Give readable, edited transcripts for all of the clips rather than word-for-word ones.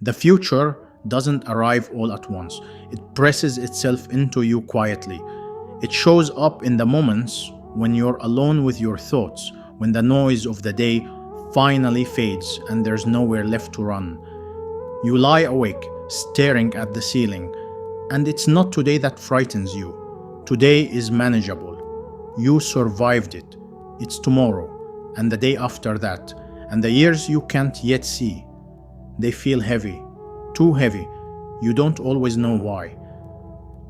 The future doesn't arrive all at once. It presses itself into you quietly. It shows up in the moments when you're alone with your thoughts, when the noise of the day finally fades and there's nowhere left to run. You lie awake, staring at the ceiling, and it's not today that frightens you. Today is manageable. You survived it. It's tomorrow, and the day after that, and the years you can't yet see. They feel heavy, too heavy. You don't always know why.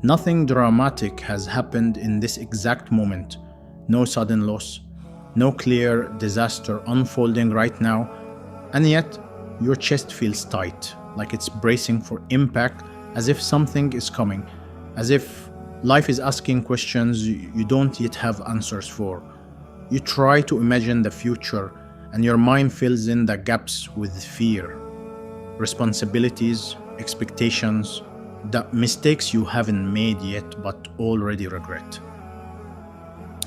Nothing dramatic has happened in this exact moment. No sudden loss, no clear disaster unfolding right now, and yet your chest feels tight, like it's bracing for impact, as if something is coming, as if life is asking questions you don't yet have answers for. You try to imagine the future, and your mind fills in the gaps with fear, responsibilities, expectations, the mistakes you haven't made yet but already regret.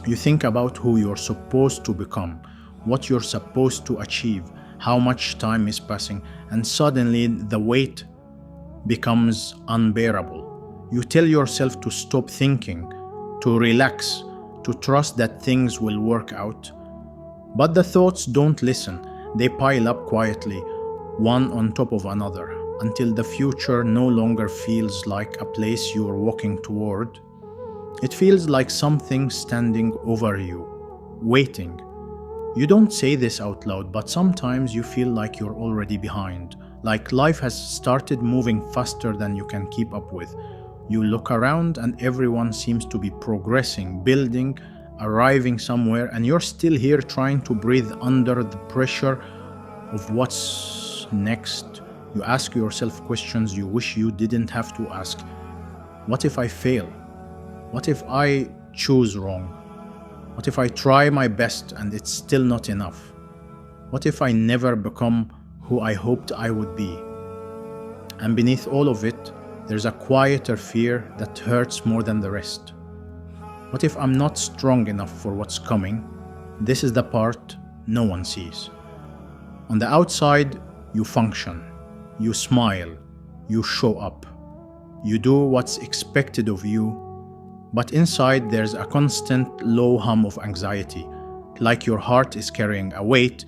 You think about who you're supposed to become, what you're supposed to achieve, how much time is passing, and suddenly the weight becomes unbearable. You tell yourself to stop thinking, to relax, to trust that things will work out. But the thoughts don't listen. They pile up quietly, one on top of another, until the future no longer feels like a place you are walking toward. It feels like something standing over you, waiting. You don't say this out loud, but sometimes you feel like you're already behind, like life has started moving faster than you can keep up with. You look around and everyone seems to be progressing, building, arriving somewhere, and you're still here trying to breathe under the pressure of what's next. You ask yourself questions you wish you didn't have to ask. What if I fail? What if I choose wrong? What if I try my best and it's still not enough? What if I never become who I hoped I would be? And beneath all of it, there's a quieter fear that hurts more than the rest. What if I'm not strong enough for what's coming? This is the part no one sees. On the outside, you function, you smile, you show up, you do what's expected of you, but inside there's a constant low hum of anxiety, like your heart is carrying a weight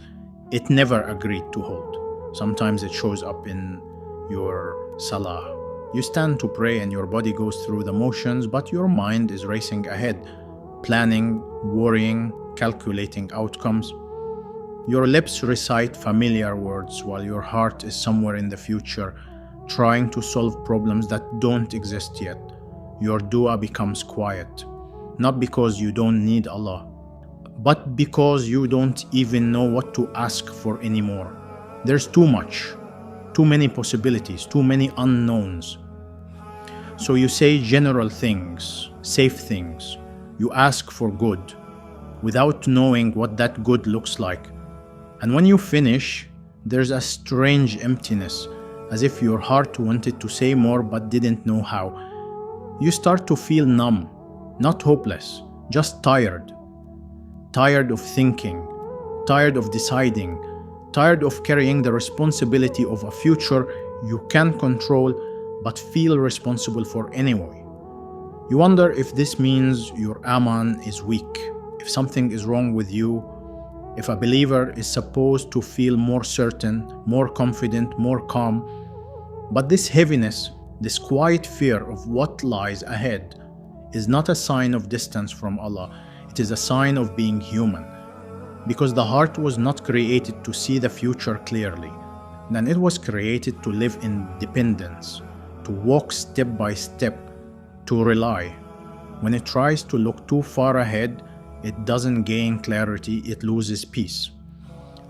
it never agreed to hold. Sometimes it shows up in your salah. You stand to pray and your body goes through the motions, but your mind is racing ahead, planning, worrying, calculating outcomes. Your lips recite familiar words while your heart is somewhere in the future, trying to solve problems that don't exist yet. Your dua becomes quiet, not because you don't need Allah, but because you don't even know what to ask for anymore. There's too much, too many possibilities, too many unknowns. So you say general things, safe things. You ask for good, without knowing what that good looks like. And when you finish, there's a strange emptiness, as if your heart wanted to say more but didn't know how. You start to feel numb, not hopeless, just tired. Tired of thinking, tired of deciding, tired of carrying the responsibility of a future you can't control but feel responsible for anyway. You wonder if this means your Aman is weak, if something is wrong with you, if a believer is supposed to feel more certain, more confident, more calm. But this heaviness, this quiet fear of what lies ahead, is not a sign of distance from Allah. It is a sign of being human. Because the heart was not created to see the future clearly. Then it was created to live in dependence, to walk step by step, to rely. When it tries to look too far ahead, it doesn't gain clarity, it loses peace.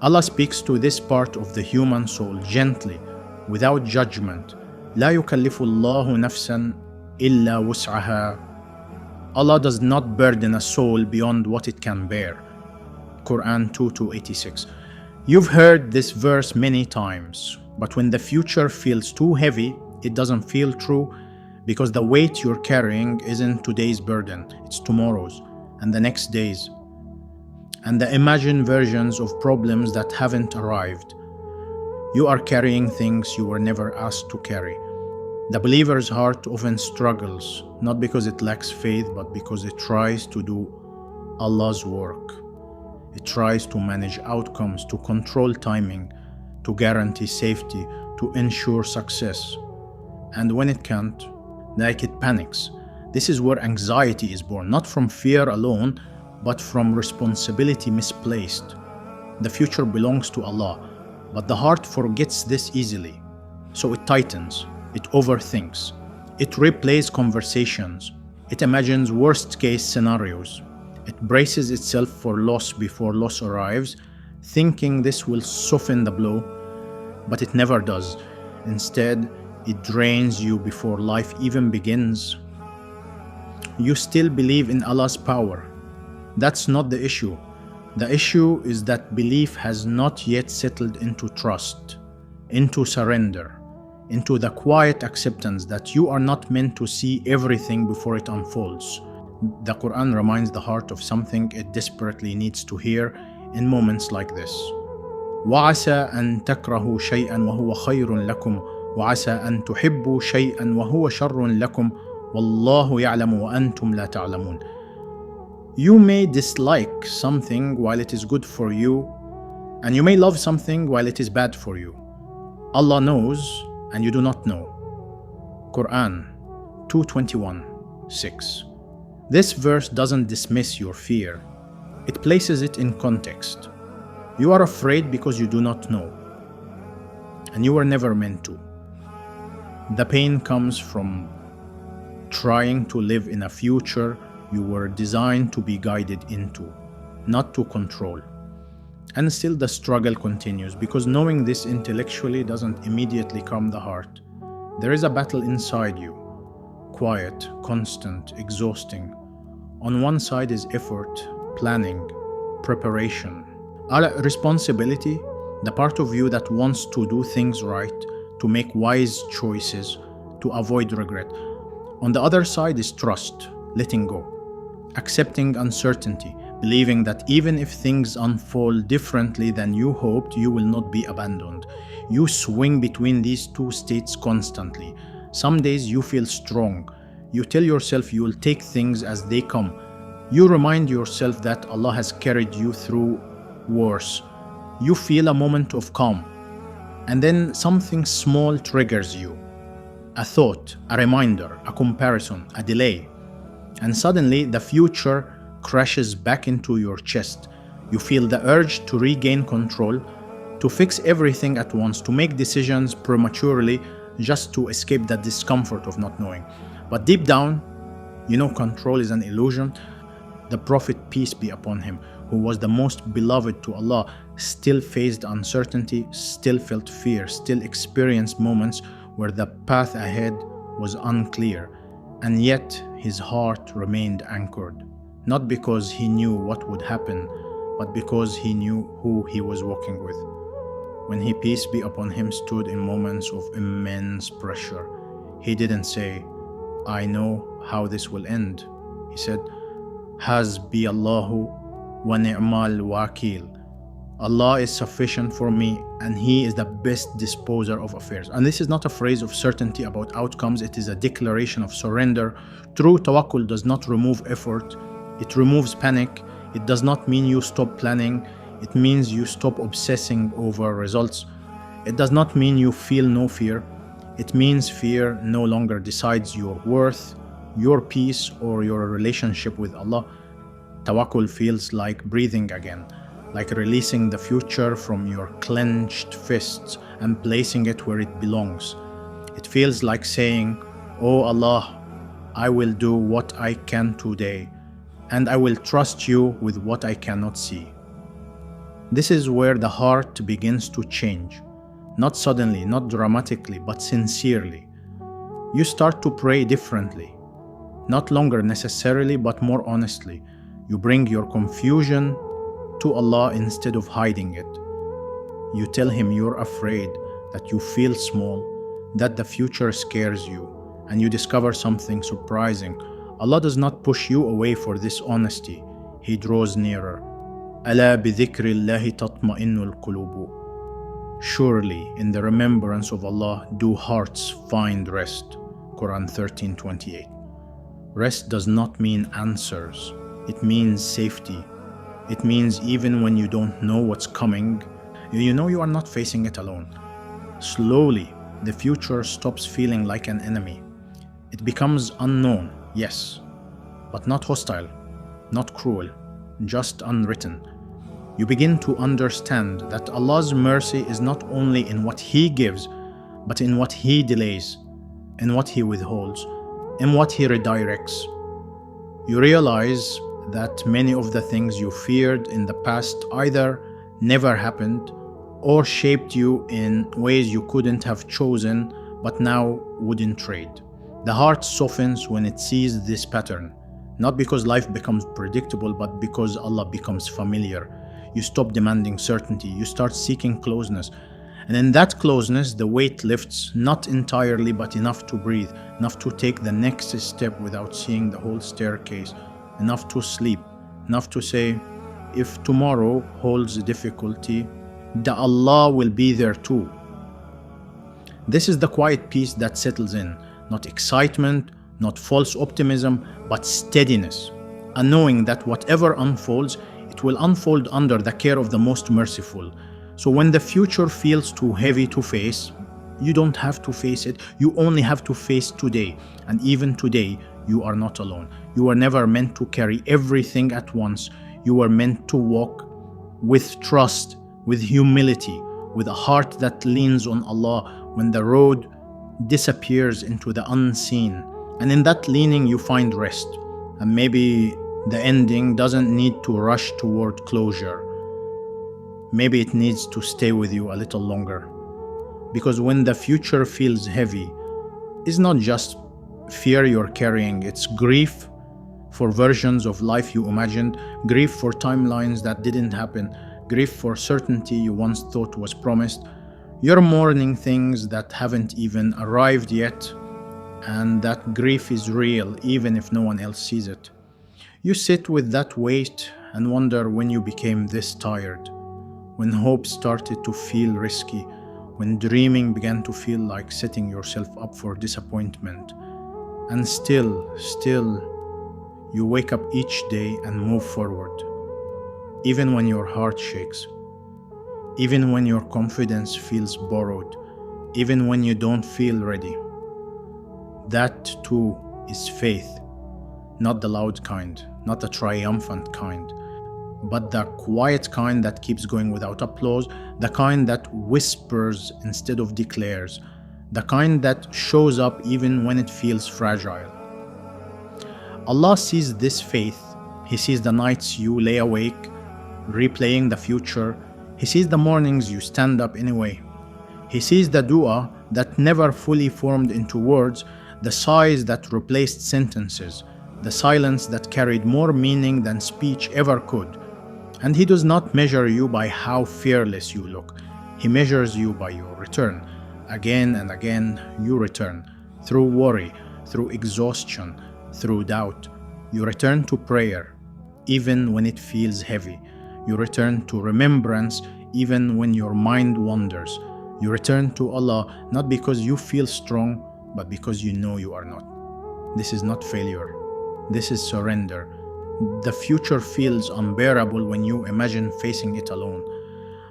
Allah speaks to this part of the human soul gently, without judgment. لا يكلف الله نفسا إلا وسعها. Allah does not burden a soul beyond what it can bear. Quran 2:86. You've heard this verse many times, but when the future feels too heavy, it doesn't feel true, because the weight you're carrying isn't today's burden, it's tomorrow's, and the next day's, and the imagined versions of problems that haven't arrived. You are carrying things you were never asked to carry. The believer's heart often struggles, not because it lacks faith, but because it tries to do Allah's work. It tries to manage outcomes, to control timing, to guarantee safety, to ensure success. And when it can't, like it panics. This is where anxiety is born, not from fear alone, but from responsibility misplaced. The future belongs to Allah, but the heart forgets this easily. So it tightens, it overthinks, it replays conversations, it imagines worst-case scenarios. It braces itself for loss before loss arrives, thinking this will soften the blow, but it never does. Instead, it drains you before life even begins. You still believe in Allah's power. That's not the issue. The issue is that belief has not yet settled into trust, into surrender, into the quiet acceptance that you are not meant to see everything before it unfolds. The Quran reminds the heart of something it desperately needs to hear in moments like this. وَعَسَى أَن تَكْرَهُوا شَيْئًا وَهُوَ خَيْرٌ لَكُمْ وَعَسَى أَن تُحِبُّوا شَيْئًا وَهُوَ شَرٌ لَكُمْ وَاللَّهُ يَعْلَمُ وَأَنْتُمْ لَا تَعْلَمُونَ. You may dislike something while it is good for you, and you may love something while it is bad for you. Allah knows, and you do not know. Quran 2:21-6. This verse doesn't dismiss your fear. It places it in context. You are afraid because you do not know, and you were never meant to. The pain comes from trying to live in a future you were designed to be guided into, not to control. And still the struggle continues, because knowing this intellectually doesn't immediately calm the heart. There is a battle inside you, quiet, constant, exhausting. On one side is effort, planning, preparation. Our responsibility, the part of you that wants to do things right, to make wise choices, to avoid regret. On the other side is trust, letting go, accepting uncertainty, believing that even if things unfold differently than you hoped, you will not be abandoned. You swing between these two states constantly. Some days you feel strong. You tell yourself you will take things as they come. You remind yourself that Allah has carried you through worse. You feel a moment of calm. And then something small triggers you. A thought, a reminder, a comparison, a delay. And suddenly the future crashes back into your chest. You feel the urge to regain control, to fix everything at once, to make decisions prematurely just to escape the discomfort of not knowing. But deep down, you know control is an illusion. The Prophet, peace be upon him, who was the most beloved to Allah, still faced uncertainty, still felt fear, still experienced moments where the path ahead was unclear, and yet his heart remained anchored. Not because he knew what would happen, but because he knew who he was walking with. When he, peace be upon him, stood in moments of immense pressure, he didn't say, "I know how this will end." He said, "Hasbi Allahu wa ni'mal wakil." Allah is sufficient for me, and He is the best disposer of affairs. And this is not a phrase of certainty about outcomes, it is a declaration of surrender. True tawakkul does not remove effort, it removes panic. It does not mean you stop planning, it means you stop obsessing over results. It does not mean you feel no fear, it means fear no longer decides your worth, your peace, or your relationship with Allah. Tawakkul feels like breathing again, like releasing the future from your clenched fists and placing it where it belongs. It feels like saying, "Oh Allah, I will do what I can today, and I will trust you with what I cannot see." This is where the heart begins to change. Not suddenly, not dramatically, but sincerely. You start to pray differently. Not longer necessarily, but more honestly. You bring your confusion to Allah instead of hiding it. You tell Him you're afraid, that you feel small, that the future scares you, and you discover something surprising. Allah does not push you away for this honesty. He draws nearer. أَلَا بِذِكْرِ اللَّهِ تَطْمَئِنُّ الْقُلُوبُ. Surely in the remembrance of Allah do hearts find rest. Quran 13:28. Rest does not mean answers. It means safety. It means even when you don't know what's coming, you know you are not facing it alone. Slowly, the future stops feeling like an enemy. It becomes unknown, yes, but not hostile, not cruel, just unwritten. You begin to understand that Allah's mercy is not only in what He gives, but in what He delays, in what He withholds, in what He redirects. You realize that many of the things you feared in the past either never happened or shaped you in ways you couldn't have chosen but now wouldn't trade. The heart softens when it sees this pattern, not because life becomes predictable, but because Allah becomes familiar. You stop demanding certainty, you start seeking closeness. And in that closeness, the weight lifts, not entirely, but enough to breathe, enough to take the next step without seeing the whole staircase, enough to sleep, enough to say, if tomorrow holds difficulty, the Allah will be there too. This is the quiet peace that settles in, not excitement, not false optimism, but steadiness, a knowing that whatever unfolds, it will unfold under the care of the most merciful. So when the future feels too heavy to face, you don't have to face it, you only have to face today. And even today, you are not alone. You were never meant to carry everything at once. You were meant to walk with trust, with humility, with a heart that leans on Allah when the road disappears into the unseen. And in that leaning, you find rest. And maybe the ending doesn't need to rush toward closure. Maybe it needs to stay with you a little longer. Because when the future feels heavy, it's not just fear you're carrying, it's grief for versions of life you imagined, grief for timelines that didn't happen, grief for certainty you once thought was promised. You're mourning things that haven't even arrived yet, and that grief is real even if no one else sees it. You sit with that weight and wonder when you became this tired, when hope started to feel risky, when dreaming began to feel like setting yourself up for disappointment. And still, you wake up each day and move forward, even when your heart shakes, even when your confidence feels borrowed, even when you don't feel ready. That too is faith, not the loud kind, not the triumphant kind, but the quiet kind that keeps going without applause, the kind that whispers instead of declares, the kind that shows up even when it feels fragile. Allah sees this faith. He sees the nights you lay awake, replaying the future. He sees the mornings you stand up anyway. He sees the dua that never fully formed into words, the sighs that replaced sentences, the silence that carried more meaning than speech ever could. And He does not measure you by how fearless you look. He measures you by your return. Again and again, you return. Through worry, through exhaustion, through doubt. You return to prayer, even when it feels heavy. You return to remembrance, even when your mind wanders. You return to Allah, not because you feel strong, but because you know you are not. This is not failure. This is surrender. The future feels unbearable when you imagine facing it alone.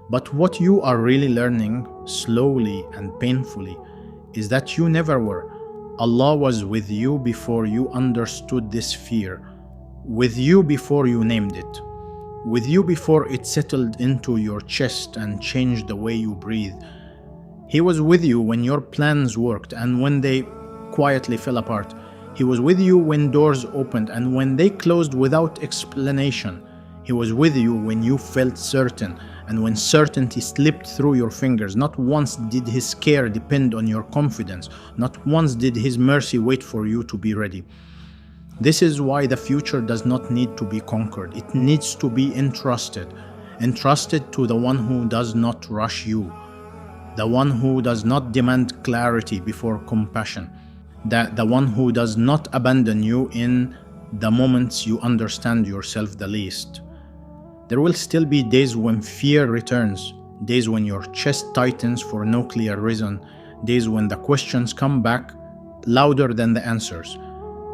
But what you are really learning, slowly and painfully, is that you never were. Allah was with you before you understood this fear, with you before you named it, with you before it settled into your chest and changed the way you breathe. He was with you when your plans worked and when they quietly fell apart. He was with you when doors opened and when they closed without explanation. He was with you when you felt certain and when certainty slipped through your fingers. Not once did His care depend on your confidence. Not once did His mercy wait for you to be ready. This is why the future does not need to be conquered. It needs to be entrusted. Entrusted to the one who does not rush you, the one who does not demand clarity before compassion, the one who does not abandon you in the moments you understand yourself the least. There will still be days when fear returns, days when your chest tightens for no clear reason, days when the questions come back louder than the answers.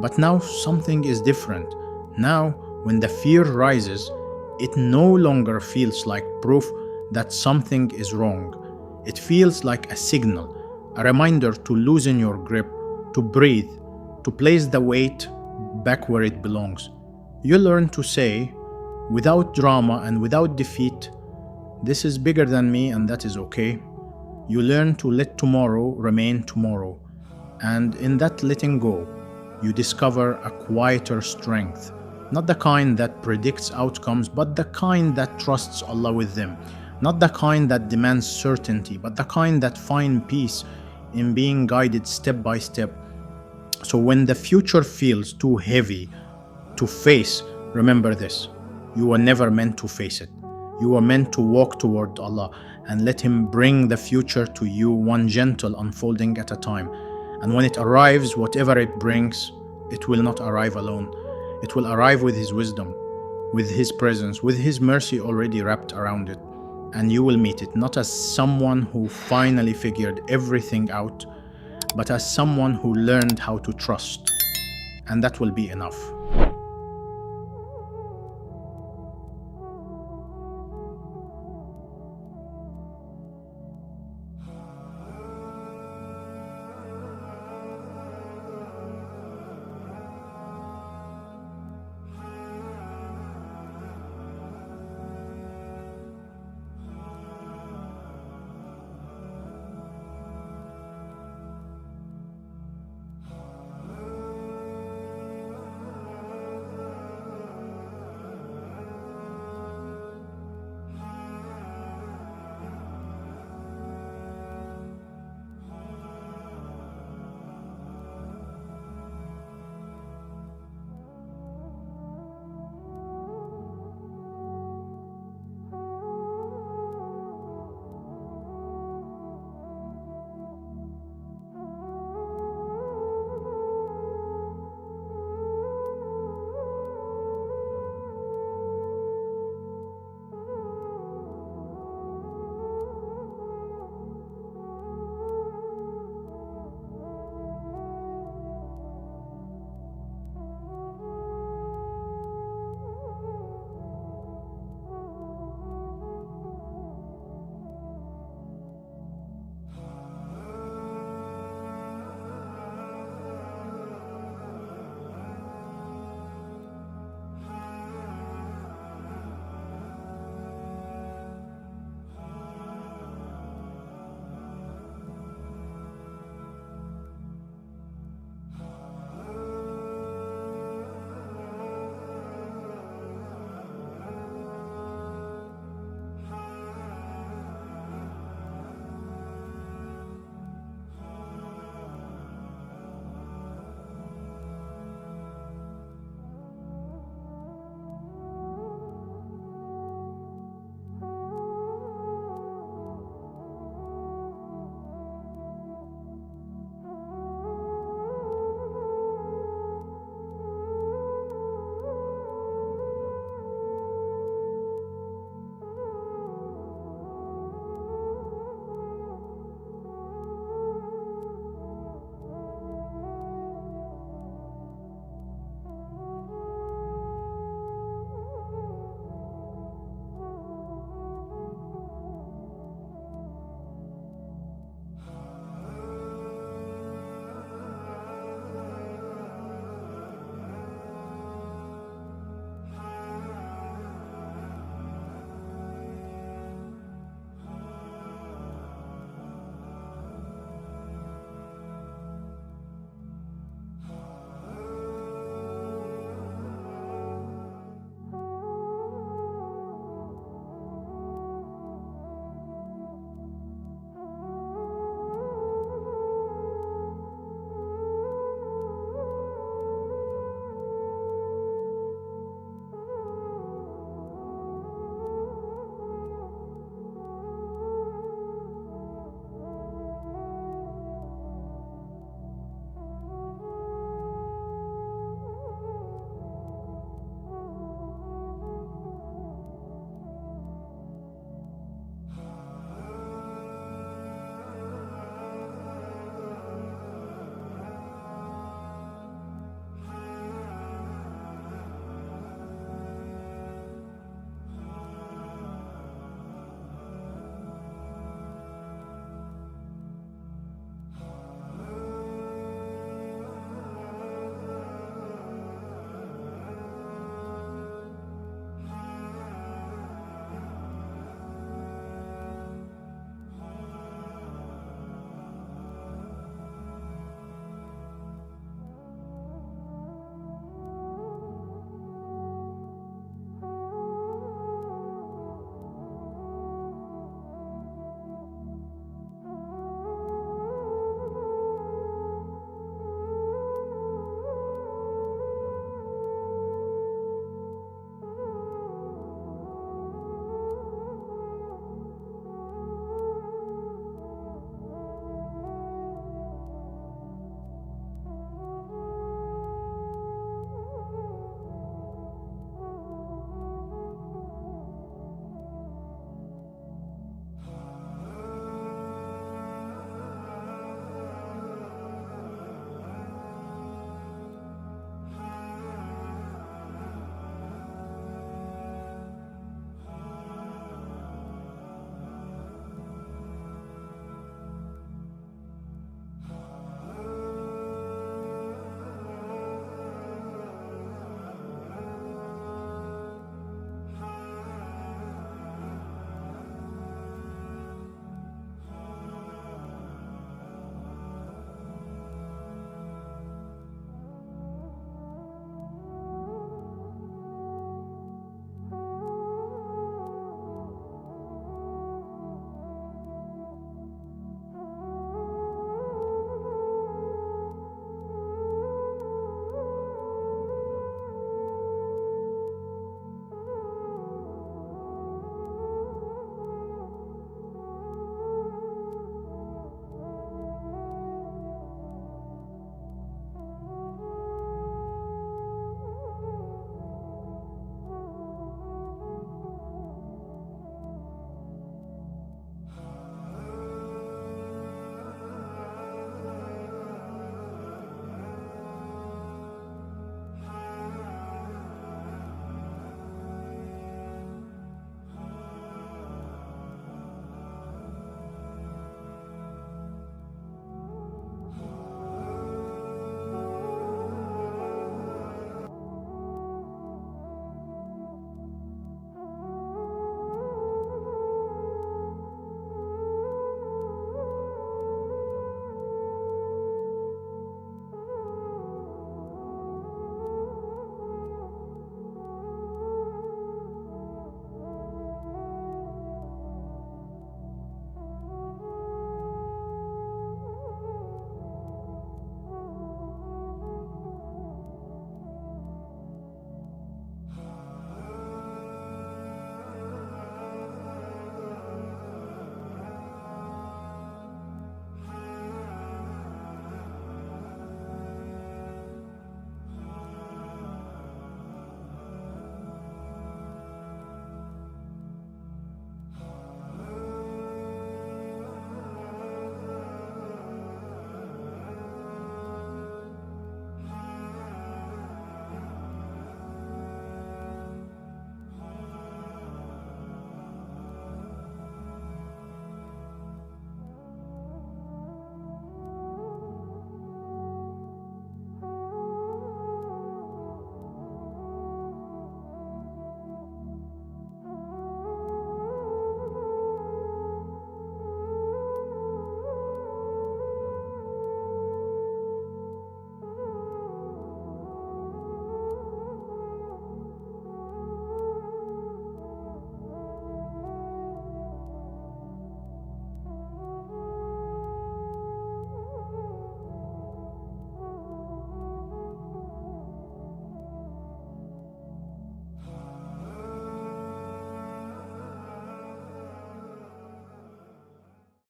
But now something is different. Now, when the fear rises, it no longer feels like proof that something is wrong. It feels like a signal, a reminder to loosen your grip, to breathe, to place the weight back where it belongs. You learn to say, without drama and without defeat, "This is bigger than me and that is okay." You learn to let tomorrow remain tomorrow. And in that letting go, you discover a quieter strength. Not the kind that predicts outcomes, but the kind that trusts Allah with them. Not the kind that demands certainty, but the kind that finds peace in being guided step by step. So when the future feels too heavy to face, remember this: you were never meant to face it. You were meant to walk toward Allah and let Him bring the future to you, one gentle unfolding at a time. And when it arrives, whatever it brings, it will not arrive alone. It will arrive with His wisdom, with His presence, with His mercy already wrapped around it. And you will meet it not as someone who finally figured everything out, but as someone who learned how to trust. And that will be enough.